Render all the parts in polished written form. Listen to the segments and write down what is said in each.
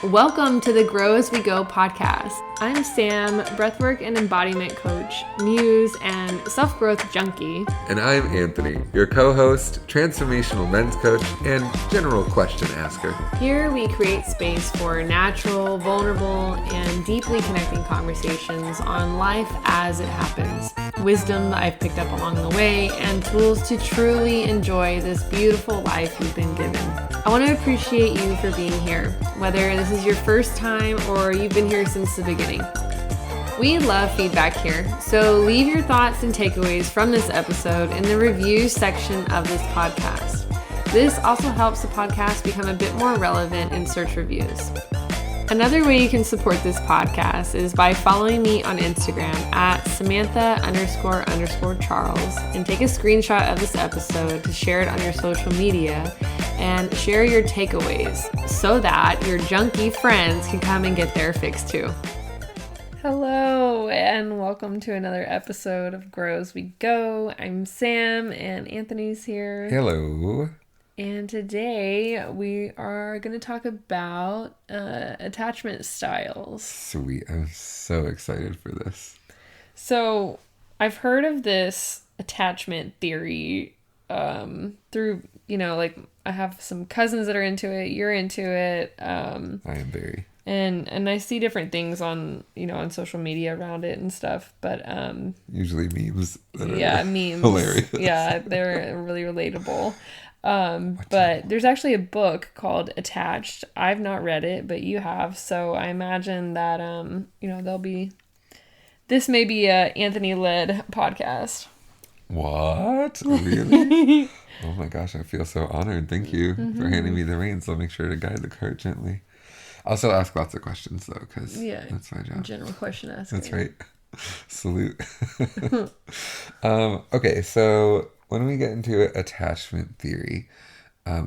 Welcome to the Grow As We Go podcast. I'm Sam, breathwork and embodiment coach, muse, and self-growth junkie. And I'm Anthony, your co-host, transformational men's coach, and general question asker. Here we create space for natural, vulnerable, and deeply connecting conversations on life as it happens, wisdom that I've picked up along the way, and tools to truly enjoy this beautiful life you've been given. I want to appreciate you for being here, whether this is your first time or you've been here since the beginning. We love feedback here, so leave your thoughts and takeaways from this episode in the reviews section of this podcast. This also helps the podcast become a bit more relevant in search reviews. Another way you can support this podcast is by following me on Instagram at Samantha__Charles and take a screenshot of this episode to share it on your social media and share your takeaways so that your junkie friends can come and get their fix too. Hello and welcome to another episode of Grow As We Go. I'm Sam and Anthony's here. Hello. And today we are going to talk about attachment styles. Sweet. I'm so excited for this. So I've heard of this attachment theory through, like I have some cousins that are into it. You're into it. I am very. And I see different things on, on social media around it and stuff. But usually memes. Memes. Hilarious. Yeah, they're really relatable. But there's actually a book called Attached. I've not read it, but you have. So I imagine that, this may be a Anthony-led podcast. What? Really? Oh my gosh, I feel so honored. Thank you for handing me the reins. I'll make sure to guide the cart gently. I'll still ask lots of questions though, because that's my job. General question asking. That's right. Salute. Okay, so when we get into attachment theory,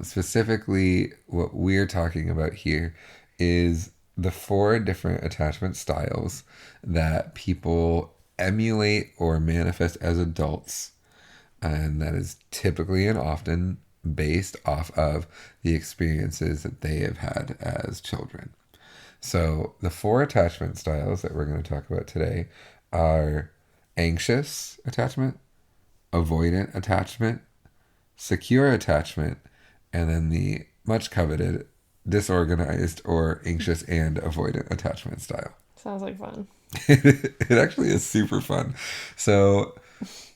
specifically what we're talking about here is the 4 different attachment styles that people emulate or manifest as adults. And that is typically and often based off of the experiences that they have had as children. So the 4 attachment styles that we're going to talk about today are anxious attachment, avoidant attachment, secure attachment, and then the much coveted disorganized or anxious and avoidant attachment style. Sounds like fun. It actually is super fun. So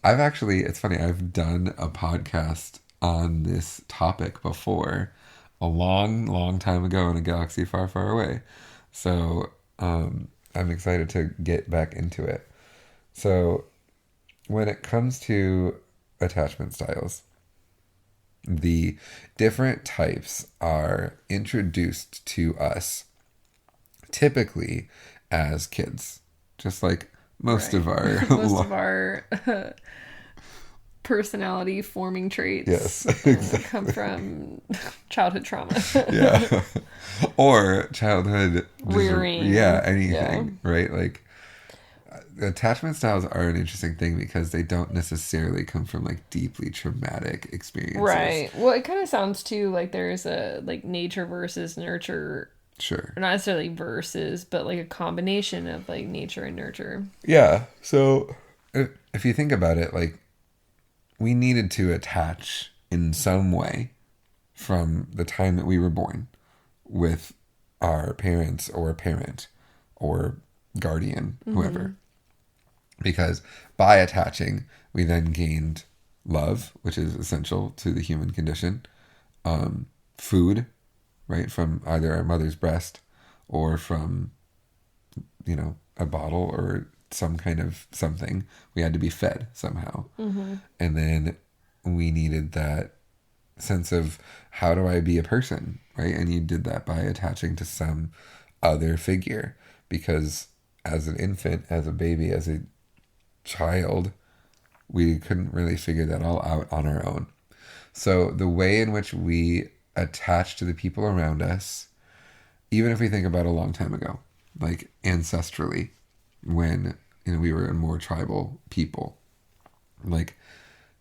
it's funny, I've done a podcast on this topic before a long, long time ago in a galaxy far, far away. So I'm excited to get back into it. So when it comes to attachment styles, the different types are introduced to us typically as kids, just like most of our personality forming traits. Yes, exactly. Come from childhood trauma. Yeah, or childhood rearing. Anything, right? Like attachment styles are an interesting thing because they don't necessarily come from like deeply traumatic experiences. Right. Well, it kind of sounds too like there's a like nature versus nurture. Sure. Not necessarily versus, but like a combination of like nature and nurture. Yeah. So if you think about it, like we needed to attach in some way from the time that we were born with our parents or parent or guardian, whoever. Because by attaching, we then gained love, which is essential to the human condition, food, right, from either our mother's breast or from, a bottle or some kind of something. We had to be fed somehow. And then we needed that sense of how do I be a person, right? And you did that by attaching to some other figure, because as an infant, as a baby, as a child, we couldn't really figure that all out on our own. So the way in which we attach to the people around us, even if we think about a long time ago, like ancestrally, when we were a more tribal people, like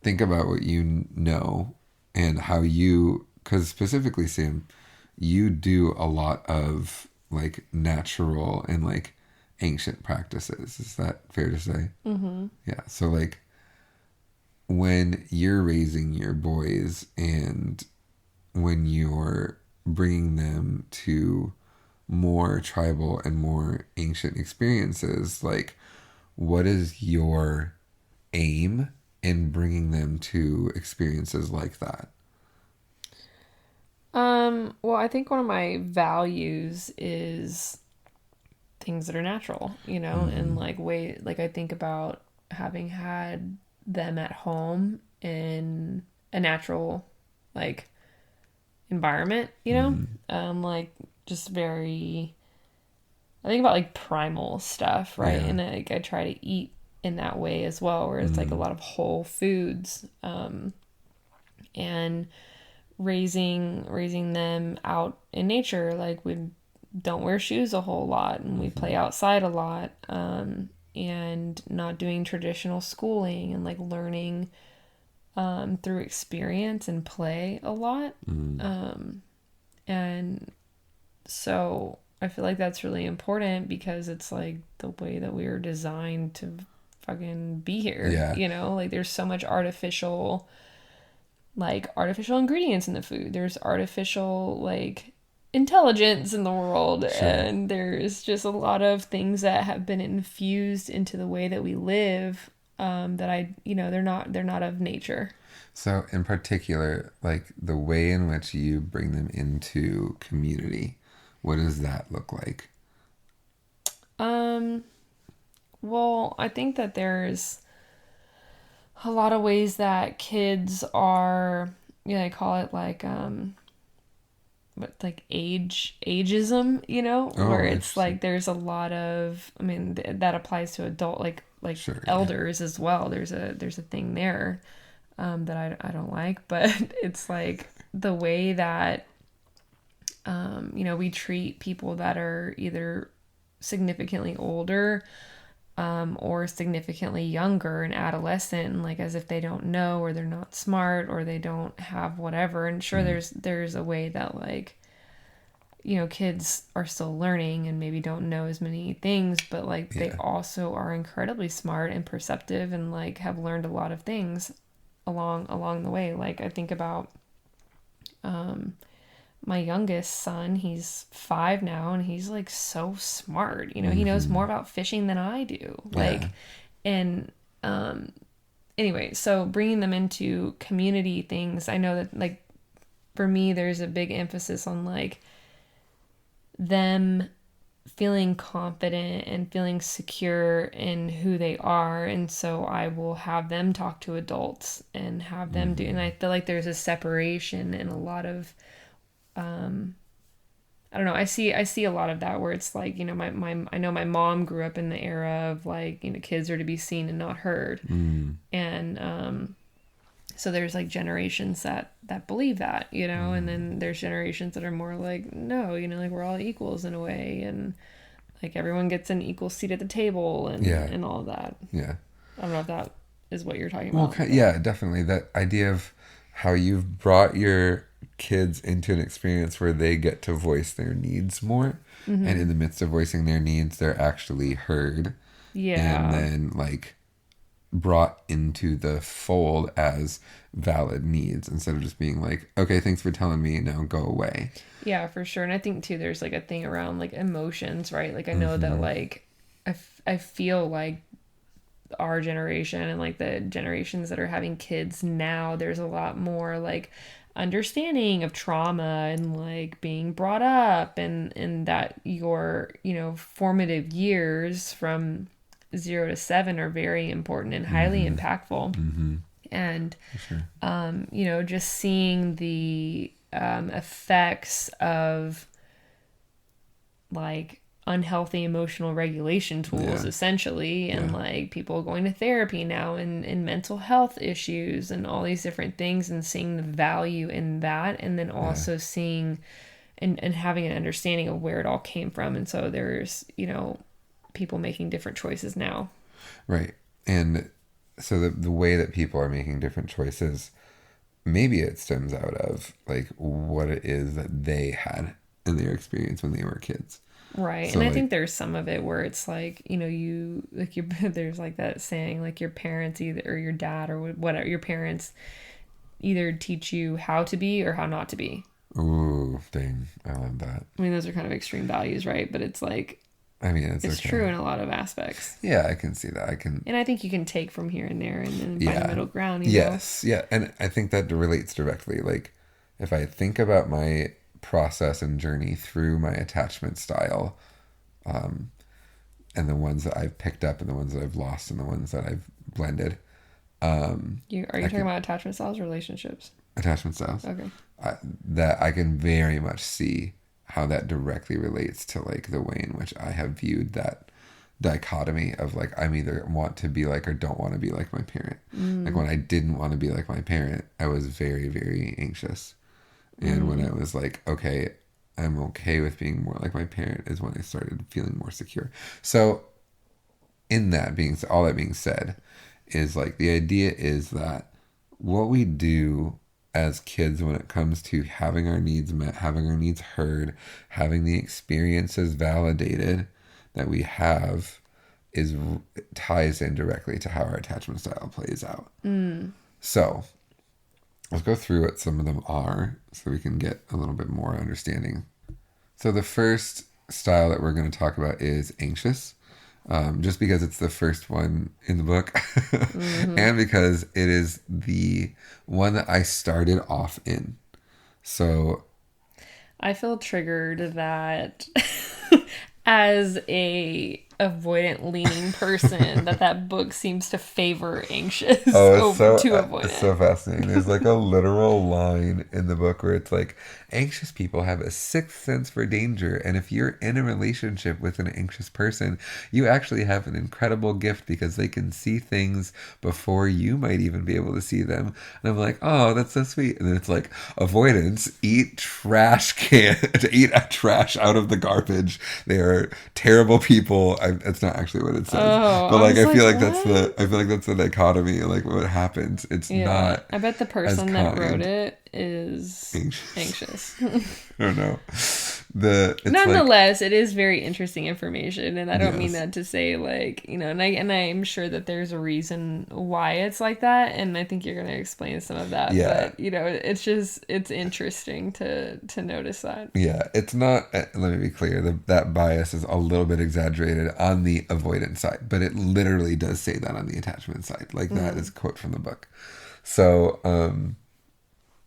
think about what you know and how you, because specifically Sam, you do a lot of like natural and like ancient practices. Is that fair to say? Mm-hmm. Yeah. So like when you're raising your boys and when you're bringing them to more tribal and more ancient experiences, like what is your aim in bringing them to experiences like that? Well, I think one of my values is things that are natural, and like like I think about having had them at home in a natural like environment, like just very I think about like primal stuff, right? Yeah. And like I try to eat in that way as well, where it's like a lot of whole foods, and raising them out in nature. Like we don't wear shoes a whole lot, and we play outside a lot, and not doing traditional schooling, and like learning through experience and play a lot. And so I feel like that's really important because it's like the way that we were designed to fucking be here. Yeah. Like there's so much artificial ingredients in the food. There's artificial like intelligence in the world, Sure. and there's just a lot of things that have been infused into the way that we live, that they're not of nature. So in particular, like the way in which you bring them into community, what does that look like? Well, I think that there's a lot of ways that kids are, they call it like ageism, where it's like there's a lot of, I mean, that applies to adult like Sure, elders as well. There's a thing there that I don't like, but it's like the way that we treat people that are either significantly older, or significantly younger and adolescent, and like as if they don't know, or they're not smart, or they don't have whatever. And sure, there's a way that like kids are still learning and maybe don't know as many things, but like they also are incredibly smart and perceptive, and like have learned a lot of things along the way. Like I think about my youngest son, he's 5 now, and he's like so smart. He knows more about fishing than I do. Like, and anyway, so bringing them into community things, I know that like for me, there's a big emphasis on like them feeling confident and feeling secure in who they are. And so I will have them talk to adults and have them do, and I feel like there's a separation in a lot of I don't know. I see a lot of that where it's like, I know my mom grew up in the era of like, kids are to be seen and not heard. And so there's like generations that believe that, and then there's generations that are more like, no, like we're all equals in a way, and like everyone gets an equal seat at the table, and all of that. Yeah. I don't know if that is what you're talking about. Well, yeah, definitely. That idea of how you've brought your kids into an experience where they get to voice their needs more, and in the midst of voicing their needs, they're actually heard. And then like brought into the fold as valid needs instead of just being like, okay, thanks for telling me, now go away. Yeah, for sure. And I think too, there's like a thing around like emotions, right? Like I know that like I feel like our generation and like the generations that are having kids now, there's a lot more like understanding of trauma and like being brought up, and that your formative years from 0 to 7 are very important and highly impactful. And just seeing the effects of like unhealthy emotional regulation tools essentially, and like people going to therapy now, and mental health issues and all these different things, and seeing the value in that, and then also seeing and having an understanding of where it all came from. And so there's people making different choices now, right? And so the way that people are making different choices, maybe it stems out of like what it is that they had in their experience when they were kids. Right. So, And I like, think there's some of it where it's like, there's like that saying, like your parents either, or your dad or whatever, your parents either teach you how to be or how not to be. ooh, dang, I love that. I mean, those are kind of extreme values, right? But it's like, I mean, it's okay. true in a lot of aspects. Yeah, I can see that. And I think you can take from here and there and then find a middle ground, Yes, yeah. And I think that relates directly. Like, if I think about my process and journey through my attachment style, and the ones that I've picked up and the ones that I've lost and the ones that I've blended. Are you talking about attachment styles or relationships? Attachment styles. Okay. That I can very much see how that directly relates to like the way in which I have viewed that dichotomy of like I'm either want to be like or don't want to be like my parent. Like when I didn't want to be like my parent, I was very, very anxious. And when I was like, okay, I'm okay with being more like my parent is when I started feeling more secure. So in that being all that being said is like the idea is that what we do as kids when it comes to having our needs met, having our needs heard, having the experiences validated that we have ties in directly to how our attachment style plays out. So let's go through what some of them are so we can get a little bit more understanding. So the first style that we're going to talk about is anxious. Just because it's the first one in the book and because it is the one that I started off in. So I feel triggered that as a avoidant leaning person that book seems to favor anxious over to avoidant. It's so fascinating. There's like a literal line in the book where it's like anxious people have a sixth sense for danger, and if you're in a relationship with an anxious person, you actually have an incredible gift because they can see things before you might even be able to see them. And I'm like, oh, that's so sweet. And then it's like avoidance, eat trash out of the garbage. They are terrible people. It's not actually what it says, but like I feel like that's the dichotomy. Like what happens, it's not. I bet the person that wrote it is anxious. I don't know. Nonetheless, it is very interesting information, and I don't mean that to say like and I'm sure that there's a reason why it's like that, and I think you're going to explain some of that. Yeah. But it's interesting to notice that. Yeah, it's not. Let me be clear. That bias is a little bit exaggerated on the avoidance side, but it literally does say that on the attachment side. Like that is a quote from the book. So,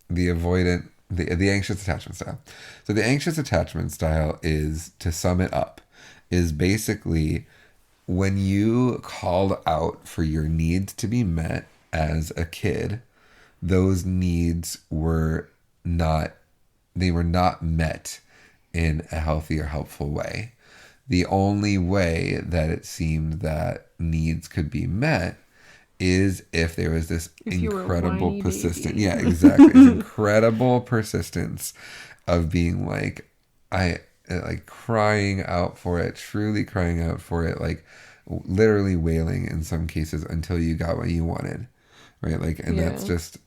the avoidant. The anxious attachment style. So the anxious attachment style is, to sum it up, is basically when you called out for your needs to be met as a kid, those needs were not met in a healthy or helpful way. The only way that it seemed that needs could be met is if there was this incredible persistent, incredible persistence of being like, crying out for it, truly crying out for it, like literally wailing in some cases until you got what you wanted, right? Like, and that's just.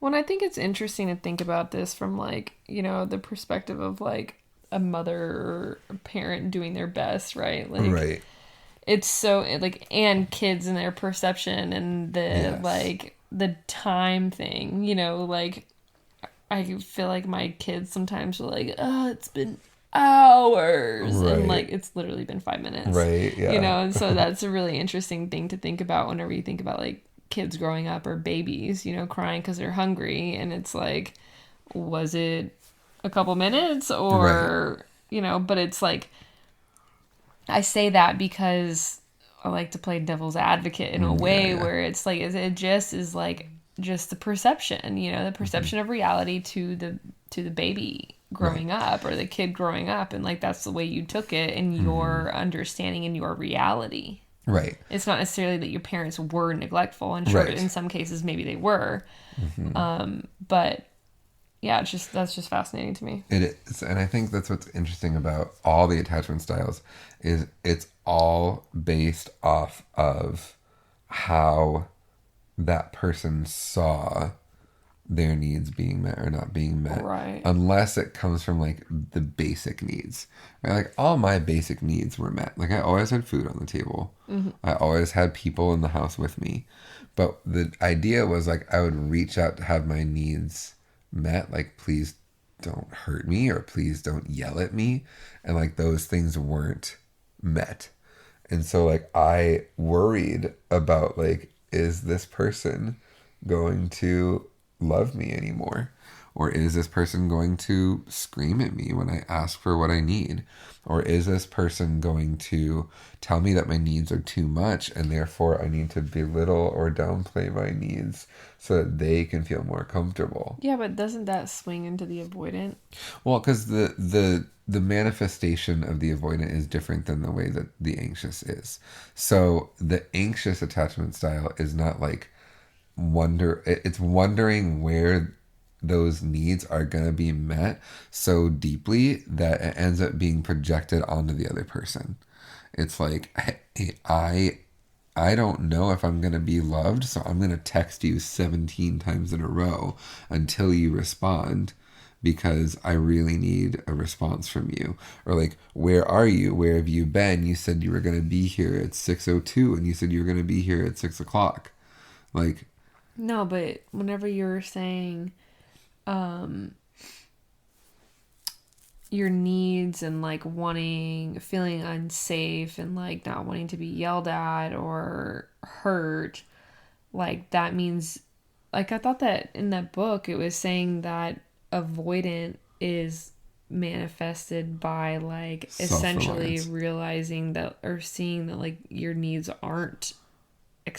Well, I think it's interesting to think about this from like, the perspective of like a mother or a parent doing their best, right? Like, right. It's so like, and kids and their perception and the time thing, like I feel like my kids sometimes are like, oh, it's been hours, right. and like it's literally been 5 minutes, right? Yeah, and so that's a really interesting thing to think about whenever you think about like kids growing up or babies, crying because they're hungry, and it's like, was it a couple minutes or but it's like. I say that because I like to play devil's advocate in a way where it's like it just is like just the perception, the perception of reality to the baby growing up or the kid growing up, and like that's the way you took it in your understanding and your reality. Right. It's not necessarily that your parents were neglectful, and sure, in some cases maybe they were, but. Yeah, that's just fascinating to me. It is, and I think that's what's interesting about all the attachment styles is it's all based off of how that person saw their needs being met or not being met, Right. unless it comes from like the basic needs, right? Like all my basic needs were met. Like I always had food on the table. I always had people in the house with me. But the idea was like I would reach out to have my needs met, like please don't hurt me or please don't yell at me, and like those things weren't met. And so like I worried about like, is this person going to love me anymore? Or is this person going to scream at me when I ask for what I need? Or is this person going to tell me that my needs are too much and therefore I need to belittle or downplay my needs so that they can feel more comfortable? Yeah, but doesn't that swing into the avoidant? Well, because the manifestation of the avoidant is different than the way that the anxious is. So the anxious attachment style is not like it's wondering where those needs are going to be met so deeply that it ends up being projected onto the other person. It's like, hey, I don't know if I'm going to be loved, so I'm going to text you 17 times in a row until you respond because I really need a response from you. Or like, where are you? Where have you been? You said you were going to be here at 6:02 and you said you were going to be here at 6 o'clock. Like, No, but whenever you're saying your needs and like feeling unsafe and like not wanting to be yelled at or hurt, like that means, like I thought that in that book it was saying that avoidant is manifested by like essentially self-reliance. realizing that or seeing that like your needs aren't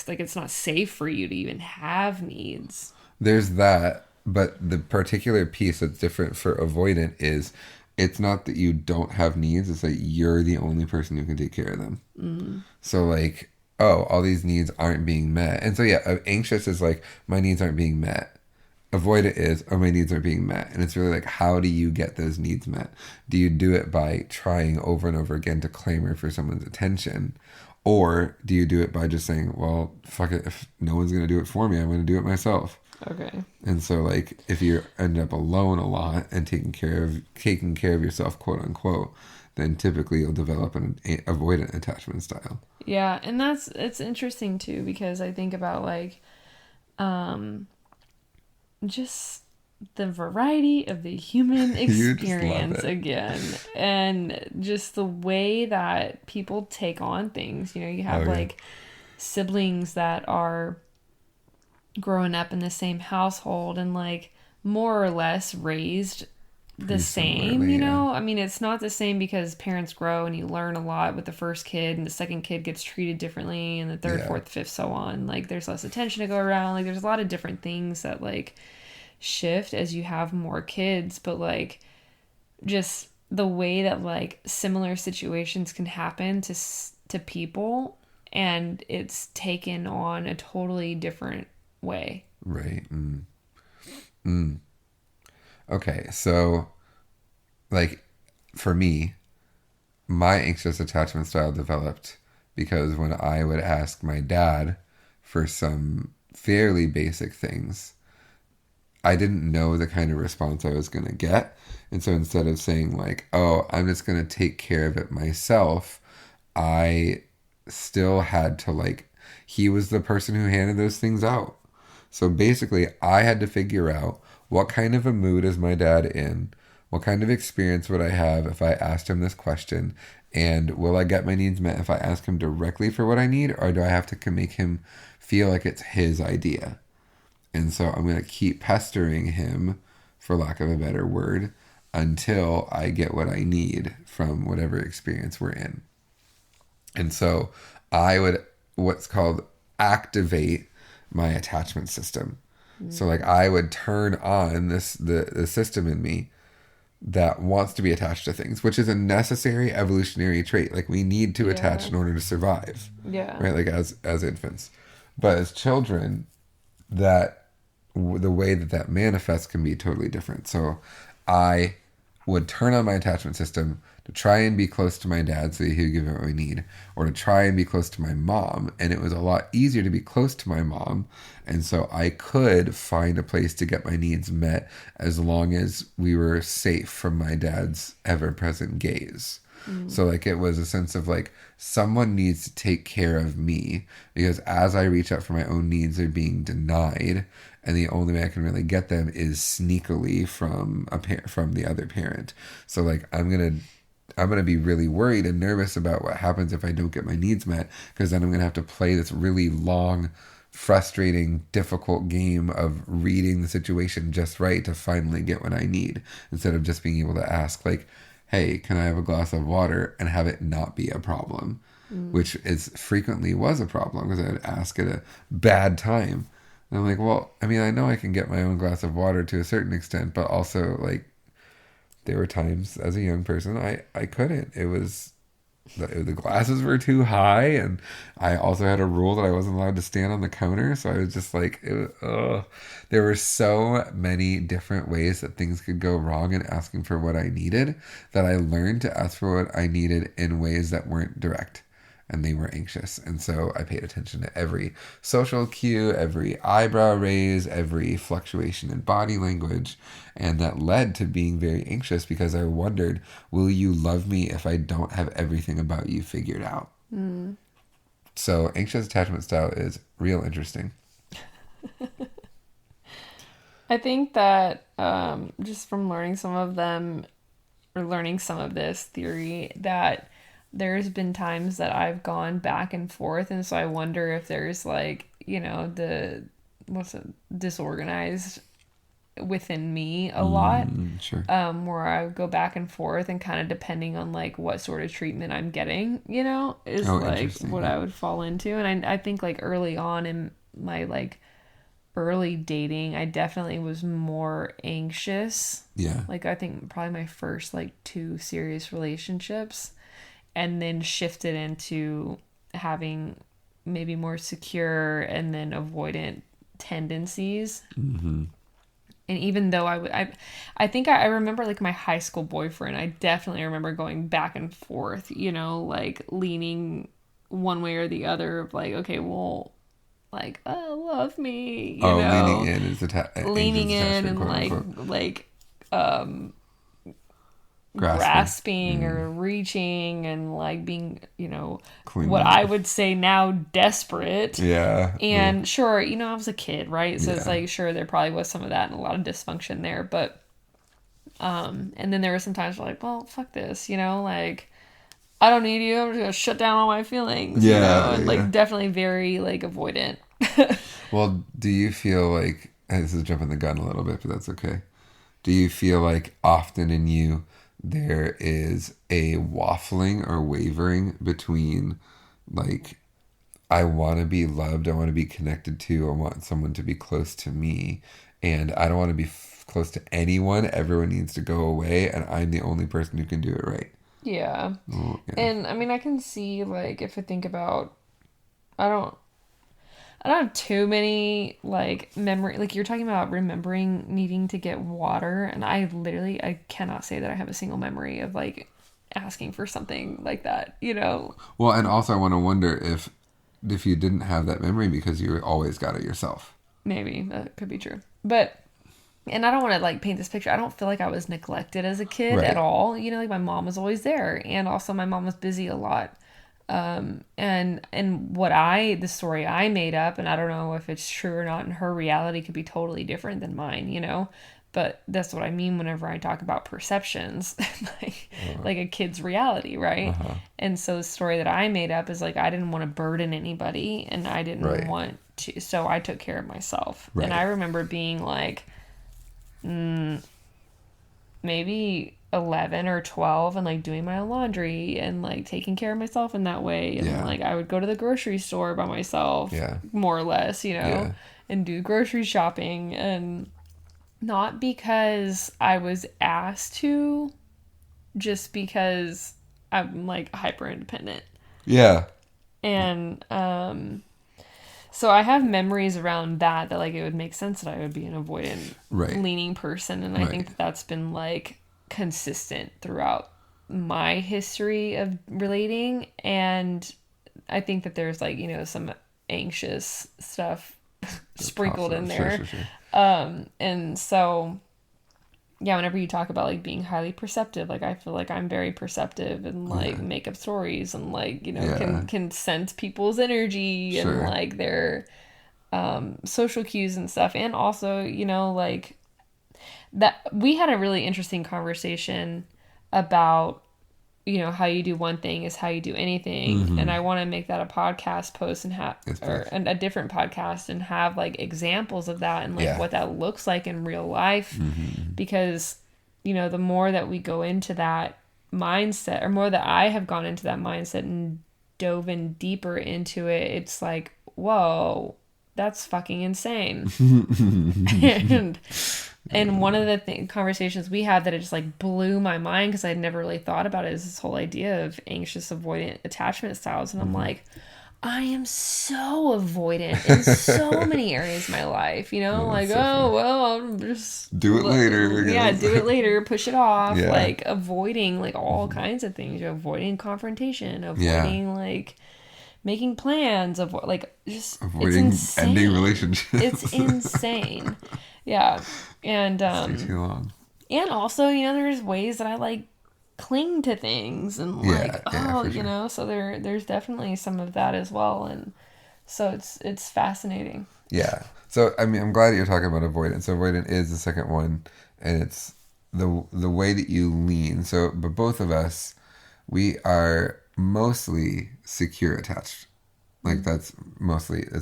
like it's not safe for you to even have needs. There's that, but the particular piece that's different for avoidant is it's not that you don't have needs, it's that you're the only person who can take care of them. So like, oh, all these needs aren't being met. And so yeah, anxious is like, my needs aren't being met. Avoidant is, oh, my needs aren't being met. And it's really like, how do you get those needs met? Do you do it by trying over and over again to clamor for someone's attention? Or do you do it by just saying, well, fuck it, if no one's going to do it for me, I'm going to do it myself. Okay. And so like if you end up alone a lot and taking care of yourself, quote unquote, then typically you'll develop an avoidant attachment style. Yeah, and it's interesting too because I think about like just the variety of the human experience again and just the way that people take on things. You know, you have like siblings that are growing up in the same household and like more or less raised the same, you know? I mean, it's not the same because parents grow and you learn a lot with the first kid and the second kid gets treated differently and the third, fourth, fifth, so on. Like there's less attention to go around. Like there's a lot of different things that like shift as you have more kids, but like just the way that like similar situations can happen to people and it's taken on a totally different way. Right. Okay, so like for me, my anxious attachment style developed because when I would ask my dad for some fairly basic things, I didn't know the kind of response I was going to get. And so instead of saying like, oh, I'm just going to take care of it myself, I still had to like, he was the person who handed those things out. So basically, I had to figure out what kind of a mood is my dad in? What kind of experience would I have if I asked him this question? And will I get my needs met if I ask him directly for what I need? Or do I have to make him feel like it's his idea? And so I'm going to keep pestering him, for lack of a better word, until I get what I need from whatever experience we're in. And so I would, what's called, activate my attachment system. So like I would turn on the system in me that wants to be attached to things, which is a necessary evolutionary trait. Like we need to attach in order to survive. Yeah. Right? Like as infants. But as children, that the way that manifests can be totally different. So I would turn on my attachment system to try and be close to my dad so he would give me what I need, or to try and be close to my mom. And it was a lot easier to be close to my mom. And so I could find a place to get my needs met as long as we were safe from my dad's ever-present gaze. So like it was a sense of like someone needs to take care of me, because as I reach out for my own needs, they're being denied, and the only way I can really get them is sneakily from from the other parent. So like I'm gonna be really worried and nervous about what happens if I don't get my needs met, because then I'm gonna have to play this really long, frustrating, difficult game of reading the situation just right to finally get what I need, instead of just being able to ask like, hey, can I have a glass of water, and have it not be a problem, which is frequently was a problem, because I would ask at a bad time. And I'm like, well, I mean, I know I can get my own glass of water to a certain extent, but also like there were times as a young person I couldn't. It was the glasses were too high, and I also had a rule that I wasn't allowed to stand on the counter, so I was just like, there were so many different ways that things could go wrong in asking for what I needed, that I learned to ask for what I needed in ways that weren't direct, and they were anxious. And so I paid attention to every social cue, every eyebrow raise, every fluctuation in body language. And that led to being very anxious, because I wondered, will you love me if I don't have everything about you figured out? So anxious attachment style is real interesting. I think that just from learning some of them, or learning some of this theory, that there's been times that I've gone back and forth, and so I wonder if there's like, disorganized within me a lot. Sure. Where I would go back and forth, and kind of depending on like what sort of treatment I'm getting, is like what I would fall into. And I think like early on in my like early dating, I definitely was more anxious. Yeah. Like I think probably my first like 2 serious relationships, and then shifted into having maybe more secure and then avoidant tendencies. And even though I think I remember like my high school boyfriend, I definitely remember going back and forth, like leaning one way or the other of like, okay, well, like, oh, love me, leaning in is leaning in and like grasping or reaching, and like being, what I would say now desperate. Yeah. And sure, I was a kid, right? So it's like, sure, there probably was some of that and a lot of dysfunction there. But, and then there were some times where like, well, fuck this, like, I don't need you. I'm just going to shut down all my feelings. And like definitely very like avoidant. Well, do you feel like, and this is jumping the gun a little bit, but that's okay. Do you feel like often in you, there is a waffling or wavering between like, I want to be loved, I want to be connected to, I want someone to be close to me, and I don't want to be close to anyone, everyone needs to go away, and I'm the only person who can do it right? Yeah. And I mean, I can see like, if I think about, I don't have too many like memory, like you're talking about remembering needing to get water, and I cannot say that I have a single memory of like asking for something like that, Well, and also I want to wonder if you didn't have that memory because you always got it yourself. Maybe that could be true, but and I don't want to like paint this picture. I don't feel like I was neglected as a kid at all. Like my mom was always there, and also my mom was busy a lot. And the story I made up, and I don't know if it's true or not, and her reality could be totally different than mine, but that's what I mean whenever I talk about perceptions, like a kid's reality, right? And so the story that I made up is like, I didn't want to burden anybody, and I didn't want to, so I took care of myself. And I remember being like, maybe 11 or 12, and like doing my own laundry and like taking care of myself in that way, and like I would go to the grocery store by myself, more or less, and do grocery shopping, and not because I was asked to, just because I'm like hyper independent. And so I have memories around that like it would make sense that I would be an avoidant leaning person, and I think that's been like consistent throughout my history of relating, and I think that there's like, some anxious stuff sprinkled in there. Sure. And so yeah, whenever you talk about like being highly perceptive, like I feel like I'm very perceptive and like make up stories and like, can sense people's energy and like their social cues and stuff. And also, like that we had a really interesting conversation about how you do one thing is how you do anything. And I want to make that a podcast post and have or a different podcast and have like examples of that and like what that looks like in real life. Because the more that we go into that mindset, or more that I have gone into that mindset and dove in deeper into it, it's like, whoa, that's fucking insane. And one of the conversations we had that it just like blew my mind, because I'd never really thought about it, is this whole idea of anxious avoidant attachment styles. And I'm like, I am so avoidant in so many areas of my life, like, so well, I'm just do it later. Yeah, do it later, push it off, like avoiding like all kinds of things. You're avoiding confrontation, avoiding like making plans, of like just avoiding ending relationships. It's insane. Yeah. And too long. And also, there's ways that I like cling to things and like sure. So there's definitely some of that as well, and so it's fascinating. Yeah. So I mean, I'm glad that you're talking about avoidance. So avoidant is the second one, and it's the way that you lean. So, but both of us, we are mostly secure attached. Like that's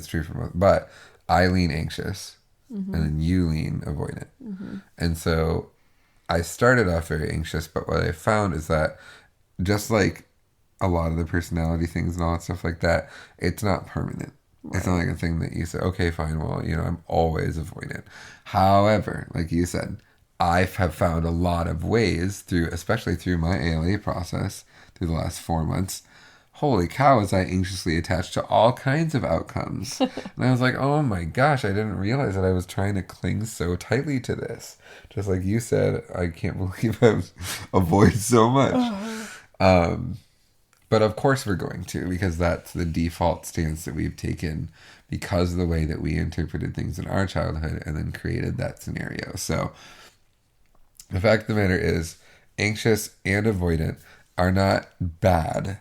true for most. But I lean anxious. And then you lean avoidant. And so I started off very anxious, but what I found is that just like a lot of the personality things and all that stuff like that, it's not permanent. Right. It's not like a thing that you say, okay, fine, well, I'm always avoidant. However, like you said, I have found a lot of ways especially through my ALA process through the last 4 months. Holy cow, was I anxiously attached to all kinds of outcomes. And I was like, oh my gosh, I didn't realize that I was trying to cling so tightly to this. Just like you said, I can't believe I've avoided so much. But of course we're going to, because that's the default stance that we've taken because of the way that we interpreted things in our childhood and then created that scenario. So the fact of the matter is, anxious and avoidant are not bad.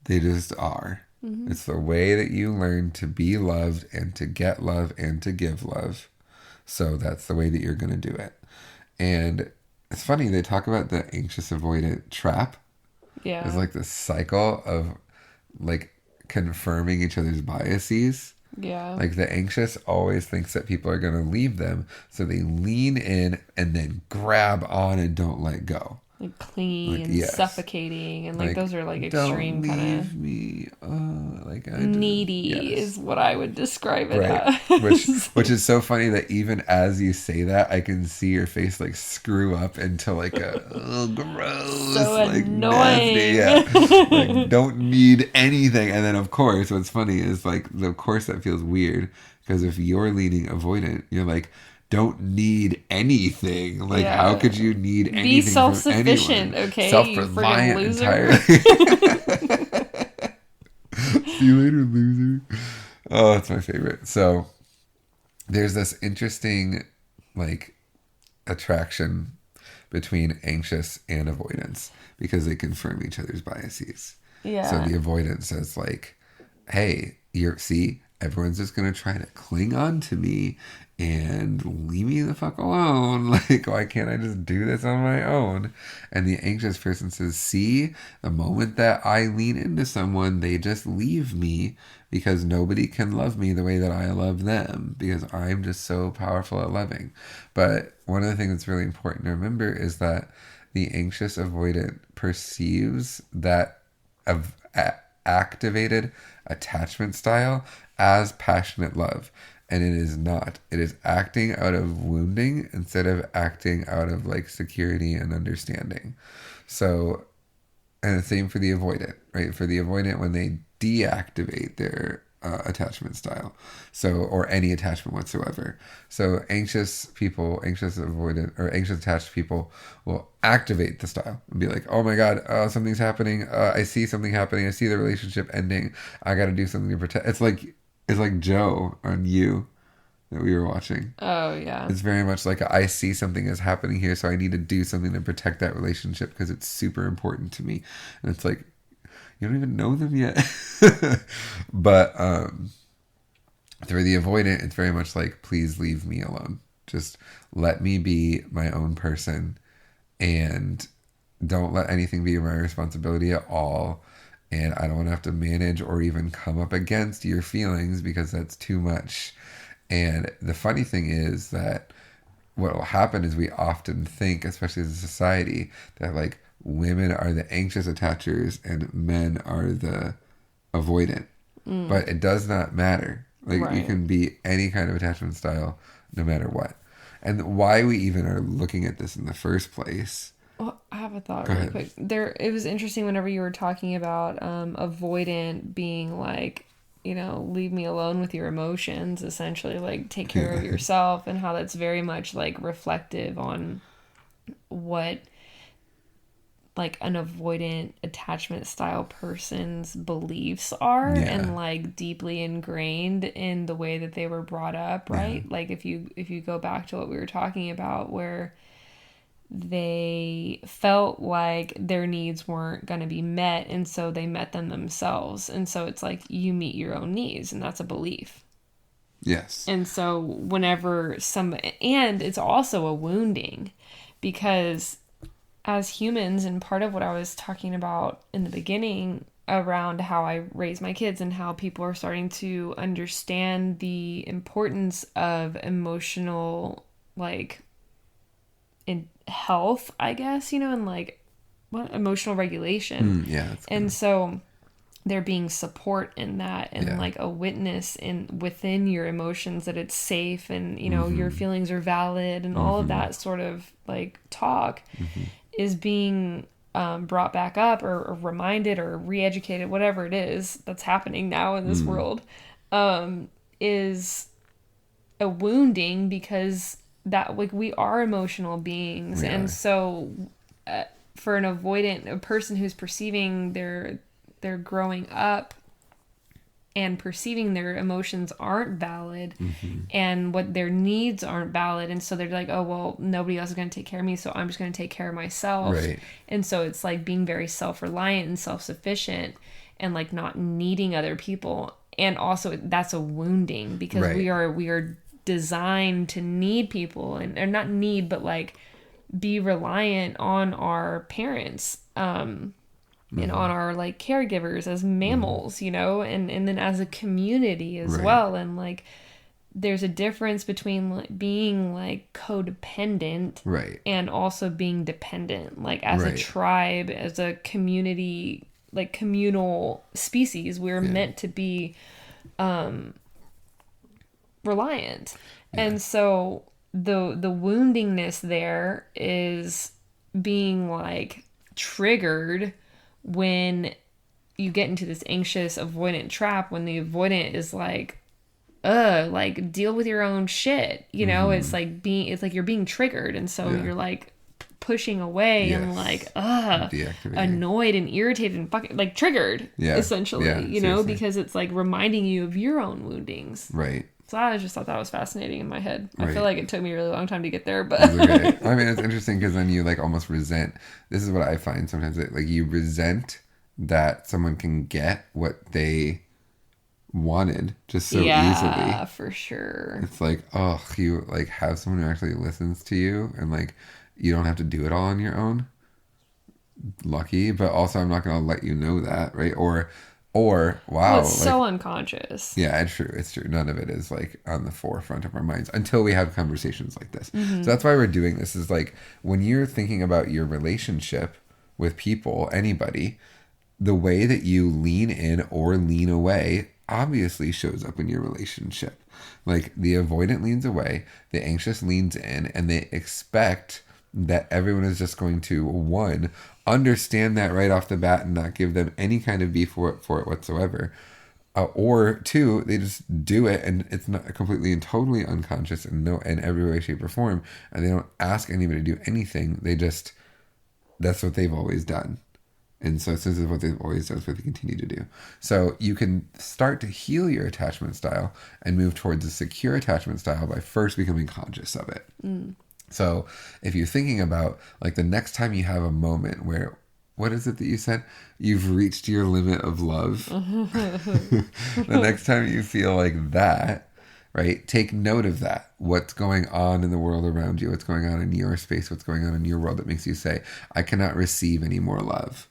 They just are. It's the way that you learn to be loved and to get love and to give love. So that's the way that you're going to do it. And it's funny, they talk about the anxious avoidant trap. Yeah. It's like this cycle of like confirming each other's biases. Yeah. Like the anxious always thinks that people are going to leave them. So they lean in and then grab on and don't let go. Like clinging and suffocating, and like those are like extreme kind of me. Needy is what I would describe it as. Which is so funny that even as you say that, I can see your face like screw up into like a gross, so like annoying. Nasty, yeah. Like don't need anything. And then of course, what's funny is like of course that feels weird, because if you're leaning avoidant, you're like, don't need anything. Like, how could you need anything? Be self-sufficient, from okay? Self-reliant entirely. See you later, loser. Oh, that's my favorite. So, there's this interesting, like, attraction between anxious and avoidance because they confirm each other's biases. Yeah. So the avoidance says, like, hey, everyone's just going to try to cling on to me and leave me the fuck alone. Like, why can't I just do this on my own? And the anxious person says, see, the moment that I lean into someone, they just leave me because nobody can love me the way that I love them because I'm just so powerful at loving. But one of the things that's really important to remember is that the anxious avoidant perceives that activated attachment style as passionate love, and it is not. It is acting out of wounding instead of acting out of like security and understanding. So, and the same for the avoidant, right? For the avoidant, when they deactivate their attachment style. So, or any attachment whatsoever. So anxious people, anxious avoidant or anxious attached people will activate the style and be like, oh my God, something's happening. I see something happening. I see the relationship ending. I got to do something to protect. It's like Joe on You that we were watching. Oh, yeah. It's very much like I see something is happening here, so I need to do something to protect that relationship because it's super important to me. And it's like, you don't even know them yet. But through the avoidant, it's very much like, please leave me alone. Just let me be my own person and don't let anything be my responsibility at all. And I don't want to have to manage or even come up against your feelings because that's too much. And the funny thing is that what will happen is we often think, especially as a society, that like women are the anxious attachers and men are the avoidant. But it does not matter. Like you can be any kind of attachment style no matter what. And why we even are looking at this in the first place. Well, I have a thought really quick. It was interesting whenever you were talking about avoidant being like, you know, leave me alone with your emotions, essentially, like take care of yourself, and how that's very much like reflective on what like an avoidant attachment style person's beliefs are and like deeply ingrained in the way that they were brought up, right? Like if you go back to what we were talking about, where they felt like their needs weren't going to be met, and so they met them themselves. And so it's like you meet your own needs, and that's a belief. Yes. And so whenever and it's also a wounding, because as humans, and part of what I was talking about in the beginning around how I raise my kids and how people are starting to understand the importance of emotional, like, in health, I guess, you know, and like emotional regulation. And so there being support in that, and like a witness within your emotions, that it's safe, and you know your feelings are valid, and all of that sort of like talk is being brought back up, or reminded, or re-educated, whatever it is that's happening now in this world, is a wounding, because that like we are emotional beings. And so for an avoidant, a person who's perceiving they're growing up and perceiving their emotions aren't valid, and what their needs aren't valid, and so they're like, oh well, nobody else is going to take care of me, so I'm just going to take care of myself. And so it's like being very self-reliant and self-sufficient, and like not needing other people. And also that's a wounding, because we are designed to need people, or not need, but like be reliant on our parents, and on our like caregivers as mammals, you know, and then as a community as well. And like there's a difference between like being like codependent and also being dependent, like as a tribe, as a community, like communal species. We're meant to be reliant. And so the woundingness there is being like triggered when you get into this anxious avoidant trap, when the avoidant is like deal with your own shit, you know. It's like you're being triggered, and so you're like pushing away and like annoyed and irritated and fucking like triggered, essentially, you know, because it's like reminding you of your own woundings. So I just thought that was fascinating in my head. I feel like it took me a really long time to get there, but okay. I mean, it's interesting because then you like almost resent. This is what I find sometimes, that like you resent that someone can get what they wanted just so easily. Yeah, for sure. It's like, oh, you like have someone who actually listens to you, and like you don't have to do it all on your own. Lucky, but also I'm not going to let you know that, right? Or wow, well, it's like, so unconscious. Yeah, it's true. None of it is like on the forefront of our minds until we have conversations like this. So that's why we're doing this, is like when you're thinking about your relationship with people, anybody, the way that you lean in or lean away obviously shows up in your relationship. Like the avoidant leans away, the anxious leans in, and they expect that everyone is just going to, understand that right off the bat and not give them any kind of beef for it whatsoever. Or two, they just do it and it's not completely and totally unconscious in every way, shape, or form, and they don't ask anybody to do anything. They just, that's what they've always done. And so this is what they've always done, it's what they continue to do. So you can start to heal your attachment style and move towards a secure attachment style by first becoming conscious of it. So if you're thinking about like the next time you have a moment where, what is it that you said? You've reached your limit of love. The next time you feel like that, right? Take note of that. What's going on in the world around you? What's going on in your space? What's going on in your world that makes you say, I cannot receive any more love?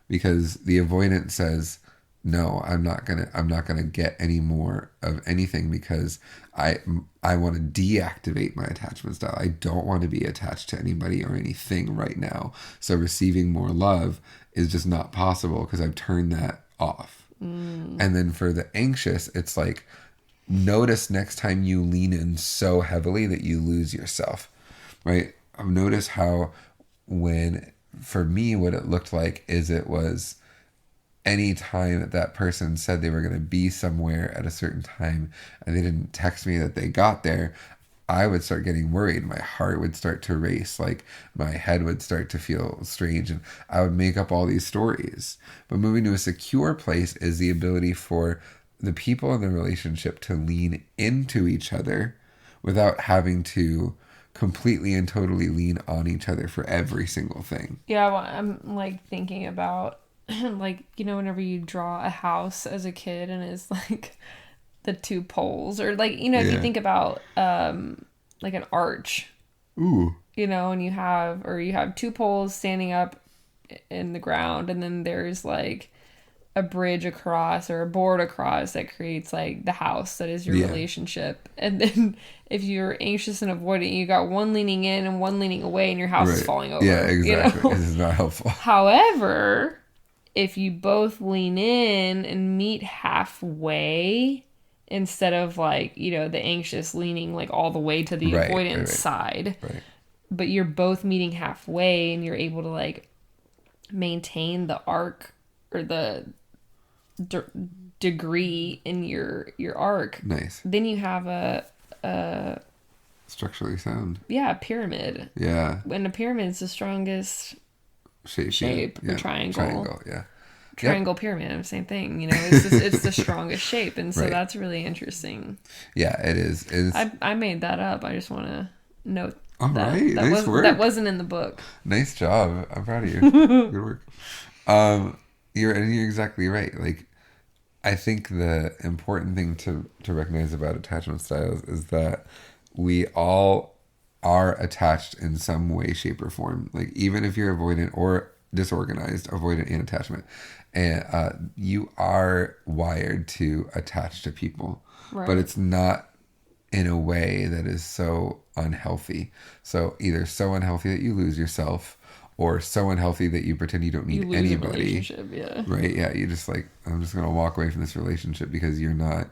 Because the avoidant says, no, I'm not gonna get any more of anything because I want to deactivate my attachment style. I don't want to be attached to anybody or anything right now. So receiving more love is just not possible because I've turned that off. And then for the anxious, it's like, notice next time you lean in so heavily that you lose yourself, right? Notice how for me, what it looked like is it was any time that person said they were going to be somewhere at a certain time and they didn't text me that they got there, I would start getting worried. My heart would start to race. Like my head would start to feel strange and I would make up all these stories. But moving to a secure place is the ability for the people in the relationship to lean into each other without having to completely and totally lean on each other for every single thing. Yeah, well, I'm like thinking about like, you know, whenever you draw a house as a kid and it's like the two poles, or like, you know, if you think about like an arch. Ooh. You know, and you have two poles standing up in the ground, and then there's like a bridge across or a board across that creates like the house that is your relationship. And then if you're anxious and avoidant, you got one leaning in and one leaning away and your house is falling over. Yeah, exactly. You know? This is not helpful. However, if you both lean in and meet halfway, instead of like, you know, the anxious leaning like all the way to the avoidance side, but you're both meeting halfway and you're able to like maintain the arc or the degree in your arc. Nice. Then you have a structurally sound. Yeah, a pyramid. Yeah. And a pyramid is the strongest shape. Yeah. Or triangle. Triangle, yeah. Triangle pyramid, same thing. You know, it's the strongest shape, and so that's really interesting. Yeah, it is. I made that up. I just want to note all that. Right. Nice work. That wasn't in the book. Nice job. I'm proud of you. Good work. You're exactly right. Like, I think the important thing to recognize about attachment styles is that we all are attached in some way, shape, or form. Like, even if you're avoidant or disorganized, avoidant and attachment, and you are wired to attach to people, but it's not in a way that is so unhealthy. So either so unhealthy that you lose yourself, or so unhealthy that you pretend you don't need anybody. Right? Yeah. You just like, I'm just gonna walk away from this relationship because you're not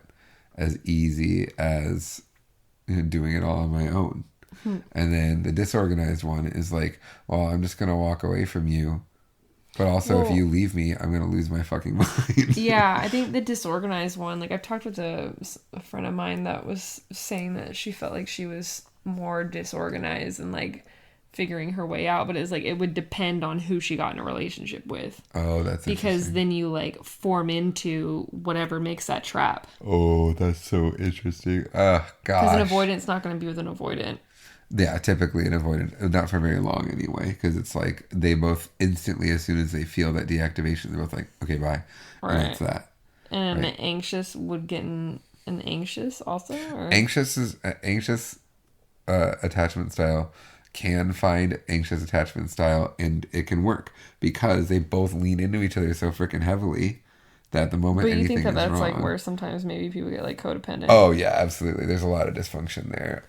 as easy as, you know, doing it all on my own. And then the disorganized one is like, well, I'm just gonna walk away from you, but also if you leave me, I'm gonna lose my fucking mind. Yeah, I think the disorganized one, like I've talked with a friend of mine that was saying that she felt like she was more disorganized and like figuring her way out, but it's like it would depend on who she got in a relationship with. Oh, that's because then you like form into whatever makes that trap. Oh, that's so interesting. Gosh. Because an avoidant's not going to be with an avoidant. Yeah, typically an avoidant, not for very long anyway, because it's like they both instantly, as soon as they feel that deactivation, they're both like, okay, bye. Right. And that's that. And an anxious would get an anxious also? Or? Anxious attachment style can find anxious attachment style, and it can work because they both lean into each other so freaking heavily that the moment anything is wrong. But you think that that's like where sometimes maybe people get like codependent? Oh yeah, absolutely. There's a lot of dysfunction there.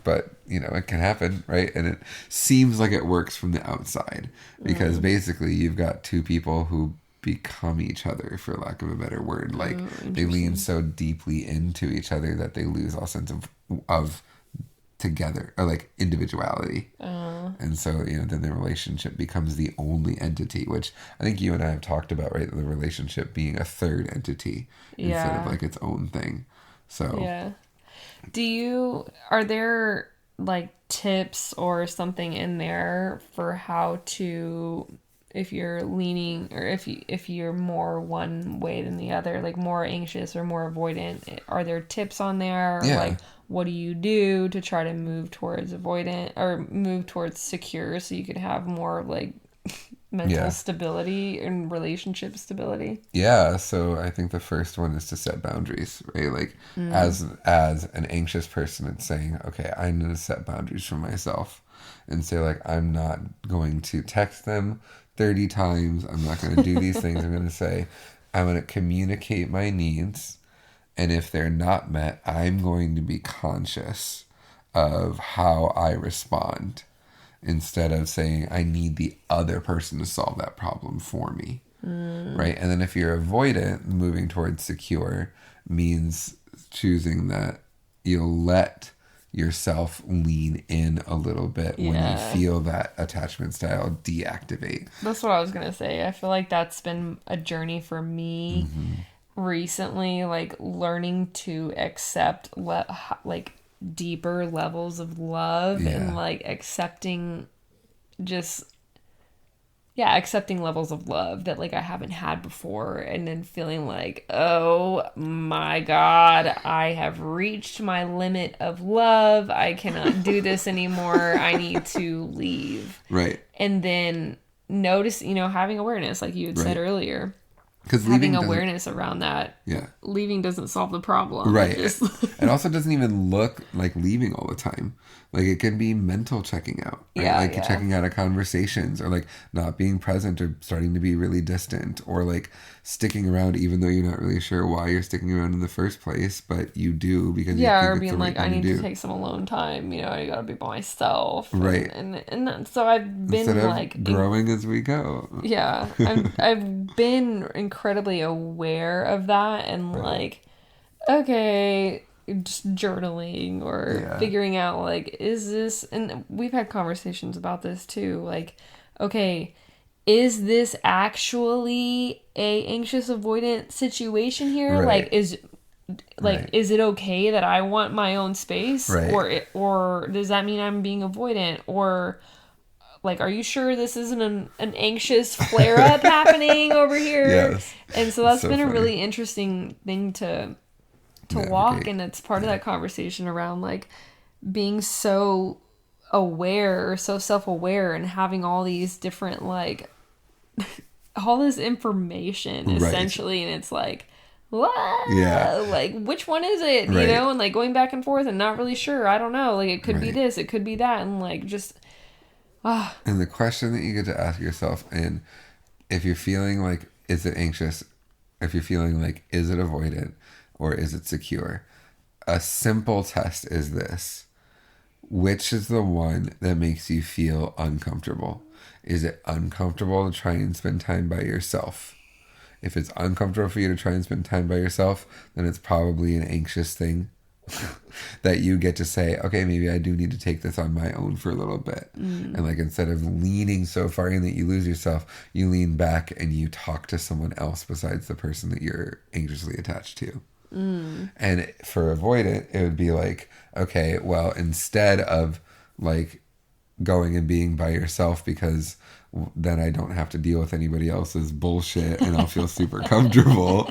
But you know, it can happen, right? And it seems like it works from the outside because basically you've got two people who become each other, for lack of a better word. Like they lean so deeply into each other that they lose all sense of together, or like individuality. And so, then the relationship becomes the only entity, which I think you and I have talked about, right? The relationship being a third entity instead of like its own thing. So Yeah. Are there like tips or something in there for how to, if you're leaning, or if you're more one way than the other, like more anxious or more avoidant, are there tips on there? Yeah. Like, what do you do to try to move towards avoidant or move towards secure so you could have more like mental stability and relationship stability? Yeah, so I think the first one is to set boundaries, right? Like as an anxious person, it's saying, okay, I'm going to set boundaries for myself and say like, I'm not going to text them 30 times. I'm not going to do these things. I'm going to say, I'm going to communicate my needs. And if they're not met, I'm going to be conscious of how I respond instead of saying, I need the other person to solve that problem for me. Right? And then if you're avoidant, moving towards secure means choosing that you'll let yourself lean in a little bit when you feel that attachment style deactivate. That's what I was going to say. I feel like that's been a journey for me recently, like learning to accept like deeper levels of love and like accepting levels of love that like I haven't had before, and then feeling like, oh my God, I have reached my limit of love. I cannot do this anymore. I need to leave. Right. And then notice, having awareness, like you had said earlier. Because having awareness around that. Yeah. Leaving doesn't solve the problem. Right. It also doesn't even look like leaving all the time. Like it can be mental checking out. Right? Checking out of conversations, or like not being present, or starting to be really distant, or like sticking around even though you're not really sure why you're sticking around in the first place, but you do because you think or it's being the right like, I need to to take some alone time. I gotta be by myself. Right. And so I've been instead of like growing as we go. Yeah, I've been incredibly aware of that, and like, okay, just journaling or figuring out like, is this, and we've had conversations about this too, like, okay, is this actually a anxious avoidant situation here? Like, is it okay that I want my own space, or does that mean I'm being avoidant, or like, are you sure this isn't an anxious flare-up happening over here? Yes. And so that's been a really interesting thing to walk, and it's part of that conversation around like being so aware or so self-aware and having all these different like all this information essentially, and it's like, what? Like, which one is it? And like going back and forth and not really sure. I don't know. Like, it could be this, it could be that, and like just And the question that you get to ask yourself, and if you're feeling like, is it anxious? If you're feeling like, is it avoidant, or is it secure? A simple test is this: which is the one that makes you feel uncomfortable? Is it uncomfortable to try and spend time by yourself? If it's uncomfortable for you to try and spend time by yourself, then it's probably an anxious thing that you get to say, okay, maybe I do need to take this on my own for a little bit. And like, instead of leaning so far in that you lose yourself, you lean back and you talk to someone else besides the person that you're anxiously attached to. And for avoidant, it would be like, okay, well, instead of like going and being by yourself, because then I don't have to deal with anybody else's bullshit and I'll feel super comfortable,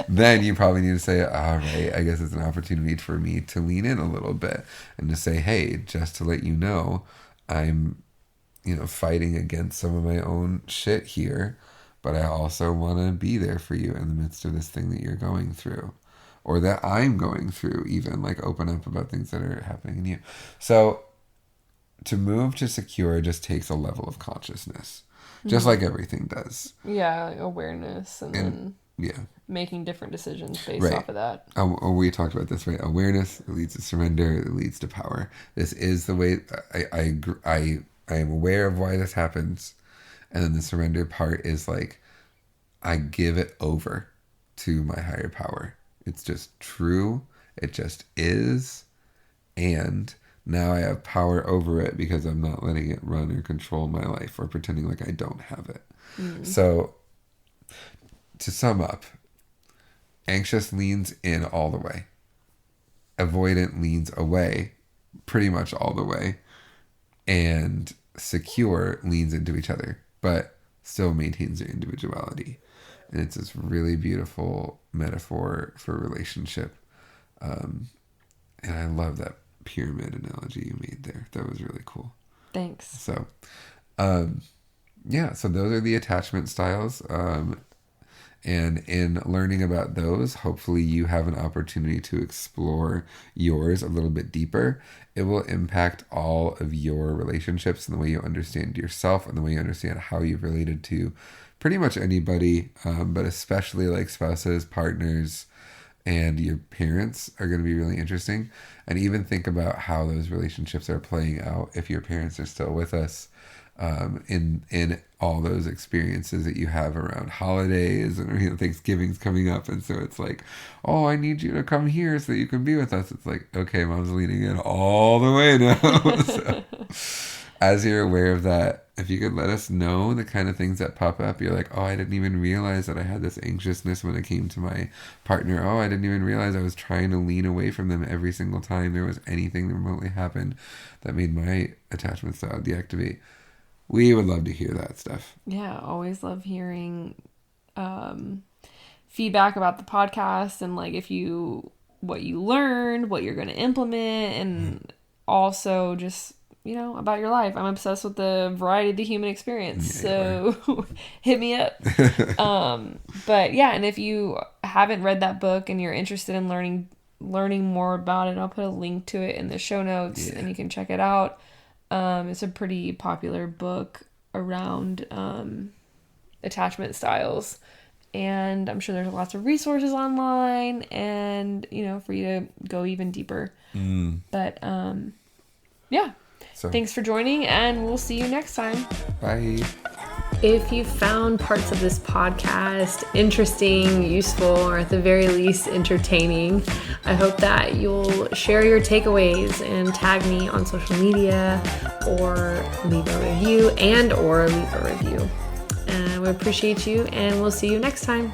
then you probably need to say, all right, I guess it's an opportunity for me to lean in a little bit and to say, hey, just to let you know, I'm, fighting against some of my own shit here, but I also want to be there for you in the midst of this thing that you're going through, or that I'm going through, even like open up about things that are happening in you. So to move to secure just takes a level of consciousness, just like everything does. Yeah, awareness, and then making different decisions based off of that. We talked about this, right? Awareness leads to surrender, it leads to power. This is the way. I am aware of why this happens, and then the surrender part is like, I give it over to my higher power. It's just true. It just is, and Now I have power over it because I'm not letting it run or control my life or pretending like I don't have it. So to sum up, anxious leans in all the way. Avoidant leans away pretty much all the way. And secure leans into each other, but still maintains their individuality. And it's this really beautiful metaphor for relationship. And I love that pyramid analogy you made there. That was really cool. Thanks. So, so those are the attachment styles. And in learning about those, hopefully you have an opportunity to explore yours a little bit deeper. It will impact all of your relationships and the way you understand yourself and the way you understand how you've related to pretty much anybody, but especially like spouses, partners, and your parents are going to be really interesting. And even think about how those relationships are playing out if your parents are still with us. In all those experiences that you have around holidays and Thanksgiving's coming up, and so it's like, oh, I need you to come here so that you can be with us. It's like, okay, mom's leaning in all the way now. So, as you're aware of that, if you could let us know the kind of things that pop up, you're like, oh, I didn't even realize that I had this anxiousness when it came to my partner. Oh, I didn't even realize I was trying to lean away from them every single time there was anything that remotely happened that made my attachment style deactivate. We would love to hear that stuff. Yeah, always love hearing feedback about the podcast and like what you learned, what you're going to implement, and also just, about your life. I'm obsessed with the variety of the human experience. So hit me up. But yeah, and if you haven't read that book and you're interested in learning more about it, I'll put a link to it in the show notes and you can check it out. It's a pretty popular book around attachment styles, and I'm sure there's lots of resources online and for you to go even deeper. But so thanks for joining, and we'll see you next time. Bye. If you found parts of this podcast interesting, useful, or at the very least entertaining, I hope that you'll share your takeaways and tag me on social media or leave a review. And we appreciate you, and we'll see you next time.